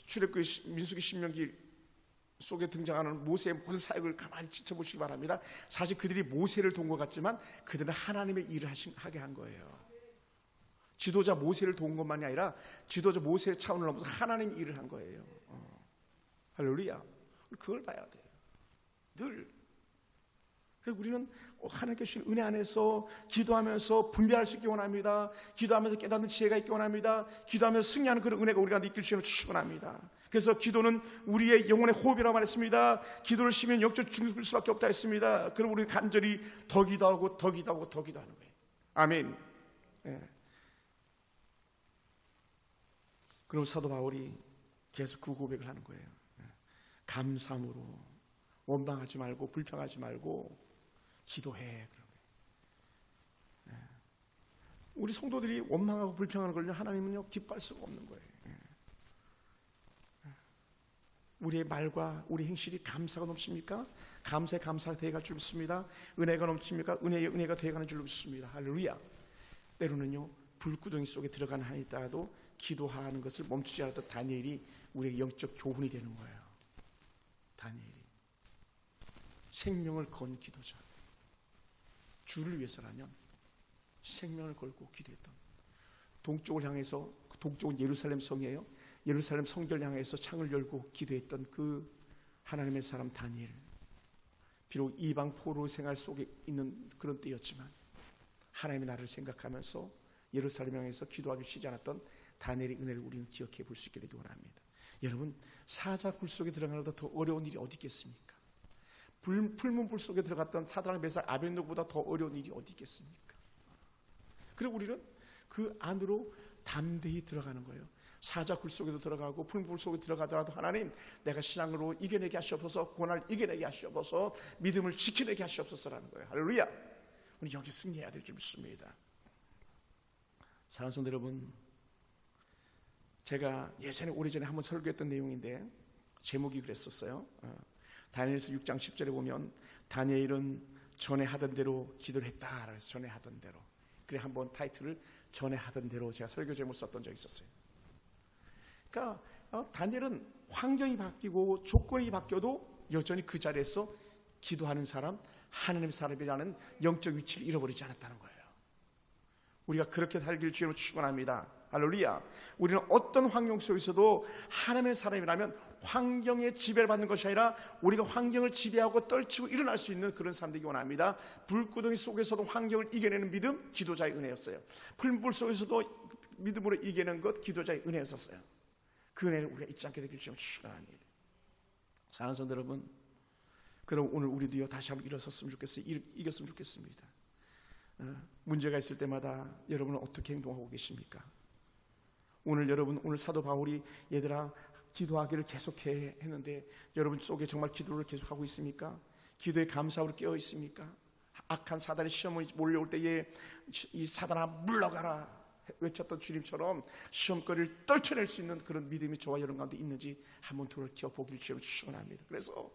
출애굽기 민수기 신명기 속에 등장하는 모세의 모든 사역을 가만히 지켜보시기 바랍니다. 사실 그들이 모세를 도운 것 같지만 그들은 하나님의 일을 하게 한 거예요. 지도자 모세를 도운 것만이 아니라 지도자 모세의 차원을 넘어서 하나님 일을 한 거예요. 할렐루야. 그걸 봐야 돼요. 늘. 그래서 우리는 하나님께 주신 은혜 안에서 기도하면서 분별할 수 있기 원합니다. 기도하면서 깨닫는 지혜가 있기 원합니다. 기도하면서 승리하는 그런 은혜가 우리가 느낄 수 있는 축원합니다. 그래서 기도는 우리의 영혼의 호흡이라고 말했습니다. 기도를 쉬면 영적 죽을 수밖에 없다 했습니다. 그럼 우리는 간절히 더 기도하고 더 기도하고 더 기도하는 거예요. 아멘. 예. 그럼 사도 바울이 계속 그 고백을 하는 거예요. 감사함으로 원망하지 말고 불평하지 말고 기도해. 우리 성도들이 원망하고 불평하는 걸요, 하나님은요 기뻐할 수가 없는 거예요. 우리의 말과 우리 행실이 감사가 넘칩니까? 감사에 감사가 되어갈 줄 믿습니다. 은혜가 넘칩니까? 은혜에 은혜가 되어가는 줄 믿습니다. 할렐루야. 때로는요 불구덩이 속에 들어가는 한이 있더라도 기도하는 것을 멈추지 않았던 다니엘이 우리에게 영적 교훈이 되는 거예요. 다니엘이 생명을 건 기도자, 주를 위해서라면 생명을 걸고 기도했던, 동쪽을 향해서, 동쪽은 예루살렘 성이에요. 예루살렘 성전을 향해서 창을 열고 기도했던 그 하나님의 사람 다니엘, 비록 이방 포로 생활 속에 있는 그런 때였지만 하나님의 나라를 생각하면서 예루살렘 향해서 기도하기 쉬지 않았던 다니엘의 은혜를 우리는 기억해 볼 수 있게 되기 원합니다. 여러분, 사자굴 속에 들어가는 것보다 더 어려운 일이 어디 있겠습니까? 풀문불 속에 들어갔던 사드락 메삭 아벳노고보다 더 어려운 일이 어디 있겠습니까? 그리고 우리는 그 안으로 담대히 들어가는 거예요. 사자굴 속에도 들어가고 풀문불 속에 들어가더라도 하나님, 내가 신앙으로 이겨내게 하시옵소서, 고난을 이겨내게 하시옵소서, 믿음을 지켜내게 하시옵소서라는 거예요. 할렐루야. 우리 여기 승리해야 될 줄 믿습니다. 사랑하는 성도 여러분, 제가 예전에 오래전에 한번 설교했던 내용인데 제목이 그랬었어요. 다니엘서 6장 10절에 보면 다니엘은 전에 하던 대로 기도를 했다. 그래서 전에 하던 대로. 그래 한번 타이틀을 전에 하던 대로 제가 설교 제목을 썼던 적이 있었어요. 그러니까 다니엘은 환경이 바뀌고 조건이 바뀌어도 여전히 그 자리에서 기도하는 사람, 하나님의 사람이라는 영적 위치를 잃어버리지 않았다는 거예요. 우리가 그렇게 살기를 주님으로 축원합니다. 할렐루야. 우리는 어떤 환경 속에서도 하나님의 사람이라면 환경에 지배를 받는 것이 아니라 우리가 환경을 지배하고 떨치고 일어날 수 있는 그런 사람 되기 원합니다. 불구덩이 속에서도 환경을 이겨내는 믿음, 기도자의 은혜였어요. 풀물 속에서도 믿음으로 이겨내는 것, 기도자의 은혜였었어요. 그 은혜를 우리가 잊지 않게 되길 주님으로 축원합니다. 사랑하는 성도 여러분, 그럼 오늘 우리도요 다시 한번 일어섰으면 좋겠어요. 이겼으면 좋겠습니다. 문제가 있을 때마다 여러분은 어떻게 행동하고 계십니까? 오늘 사도 바울이 얘들아 기도하기를 계속해 했는데 여러분 속에 정말 기도를 계속하고 있습니까? 기도에 감사로 깨어 있습니까? 악한 사단의 시험이 몰려올 때에 이 사단아 물러가라 외쳤던 주님처럼 시험거리를 떨쳐낼 수 있는 그런 믿음이 저와 여러분 가운데 있는지 한번 돌이켜 보기를 주님을 축원합니다. 그래서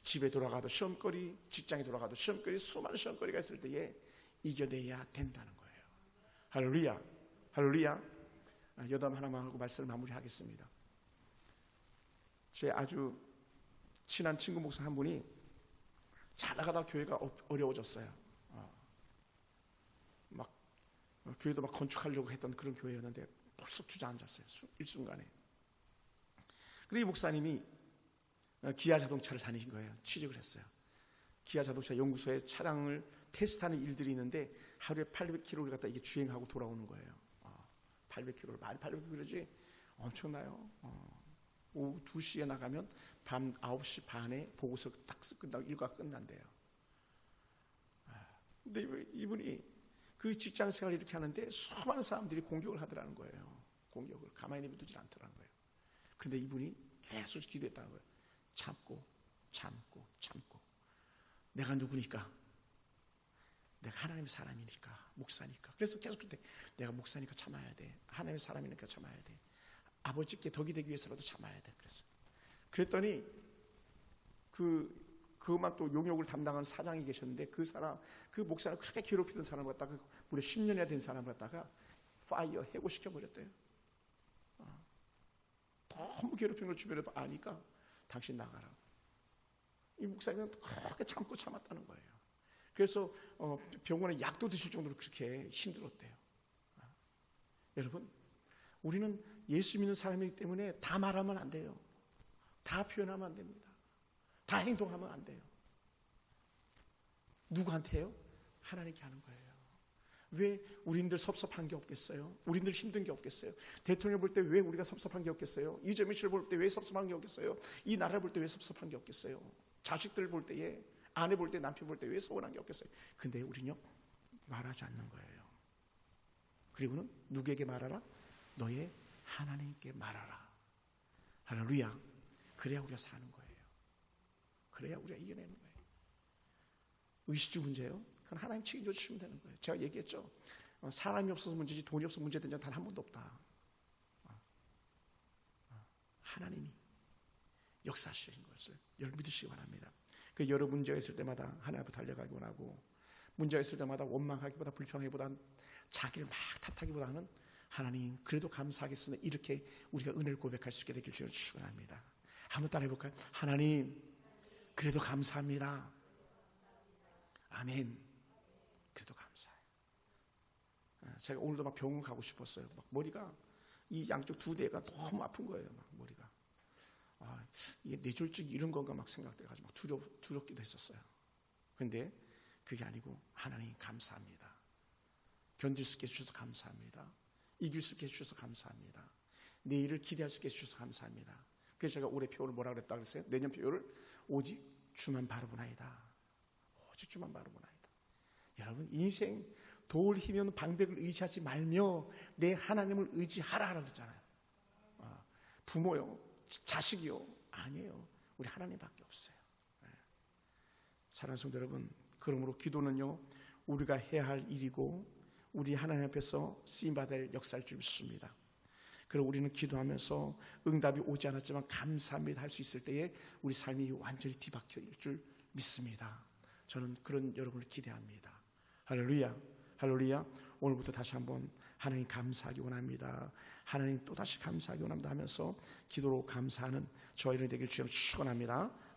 집에 돌아가도 시험거리, 직장에 돌아가도 시험거리, 수많은 시험거리가 있을 때에 이겨내야 된다는 거예요. 할렐루야. 할렐루야. 여담 하나만 하고 말씀을 마무리하겠습니다. 제 아주 친한 친구 목사 한 분이 자다가다 교회가 어려워졌어요. 막 교회도 막 건축하려고 했던 그런 교회였는데 벌써 주저앉았어요. 일순간에. 그리고 이 목사님이 기아 자동차를 다니신 거예요. 취직을 했어요. 기아 자동차 연구소에 차량을 테스트하는 일들이 있는데 하루에 800km를 갖다 이게 주행하고 돌아오는 거예요. 800km를 말이 800km지 엄청나요. 오후 2시에 나가면 밤 9시 반에 보고서 딱 끝나고 일과가 끝난대요. 근데 이분이 그 직장 생활을 이렇게 하는데 수많은 사람들이 공격을 하더라는 거예요. 공격을 가만히 내비두지 않더라는 거예요. 그런데 이분이 계속 기도했다는 거예요. 참고 내가 누구니까? 내가 하나님의 사람이니까, 목사니까. 그래서 계속 그때 내가 목사니까 참아야 돼. 하나님의 사람이니까 참아야 돼. 아버지께 덕이 되기 위해서라도 참아야 돼. 그랬더니 그만 또 용역을 담당하는 사장이 계셨는데 그 목사를 그렇게 괴롭히던 사람을 갖다가 무려 10년이나 된 사람을 갖다가 파이어 해고시켜 버렸대요. 너무 괴롭히는 걸 주변에도 아니까 당신 나가라. 이 목사님은 그렇게 참고 참았다는 거예요. 그래서 병원에 약도 드실 정도로 그렇게 힘들었대요. 여러분, 우리는 예수 믿는 사람이기 때문에 다 말하면 안 돼요. 다 표현하면 안 됩니다. 다 행동하면 안 돼요. 누구한테요? 하나님께 하는 거예요. 왜 우리들 섭섭한 게 없겠어요? 우리들 힘든 게 없겠어요? 대통령 볼 때 왜 우리가 섭섭한 게 없겠어요? 이재명 씨를 볼 때 왜 섭섭한 게 없겠어요? 이 나라를 볼 때 왜 섭섭한 게 없겠어요? 자식들 볼 때에, 아내 볼 때, 남편 볼 때 왜 서운한 게 없겠어요? 근데 우리는요, 말하지 않는 거예요. 그리고는 누구에게 말하라? 너의 하나님께 말하라. 할렐루야. 그래야 우리가 사는 거예요. 그래야 우리가 이겨내는 거예요. 의식주 문제요? 그건 하나님 책임져 주시면 되는 거예요. 제가 얘기했죠. 사람이 없어서 문제지 돈이 없어서 문제된 적 단 한 번도 없다. 하나님이 역사하시는 것을 여러분 믿으시기 바랍니다. 그 여러 문제가 있을 때마다 하나님 앞에 달려가기 원하고, 문제가 있을 때마다 원망하기보다, 불평하기보다는, 자기를 막 탓하기보다는 하나님 그래도 감사하겠으나 이렇게 우리가 은혜를 고백할 수 있게 되길 주여 축원합니다. 한번 따라해 볼까요? 하나님 그래도 감사합니다. 아멘. 그래도 감사해요. 제가 오늘도 막 병원 가고 싶었어요. 막 머리가 이 양쪽 두 대가 너무 아픈 거예요. 막 머리가. 이게 뇌졸중 이런 건가 막 생각돼가지고 막 두렵기도 했었어요. 근데 그게 아니고 하나님 감사합니다. 견딜 수 있게 해주셔서 감사합니다. 이길 수 있게 해주셔서 감사합니다. 내일을 기대할 수 있게 해주셔서 감사합니다. 그래서 제가 올해 표를 뭐라 그랬다 그랬어요? 내년 표를 오직 주만 바라보나이다. 오직 주만 바라보나이다. 여러분 인생 도울 힘이면 방백을 의지하지 말며 내 하나님을 의지하라 그랬잖아요. 부모요, 자식이요, 아니에요. 우리 하나님밖에 없어요. 사랑하는 성도 여러분, 그러므로 기도는요 우리가 해야 할 일이고 우리 하나님 앞에서 쓰임받을 역사일 줄 믿습니다. 그리고 우리는 기도하면서 응답이 오지 않았지만 감사합니다 할 수 있을 때에 우리 삶이 완전히 뒤바뀔 줄 믿습니다. 저는 그런 여러분을 기대합니다. 할렐루야, 할렐루야. 오늘부터 다시 한번 하나님 감사하기 원합니다. 하나님 또다시 감사하기 원합니다 하면서 기도로 감사하는 저희들 되길 주여 축원합니다.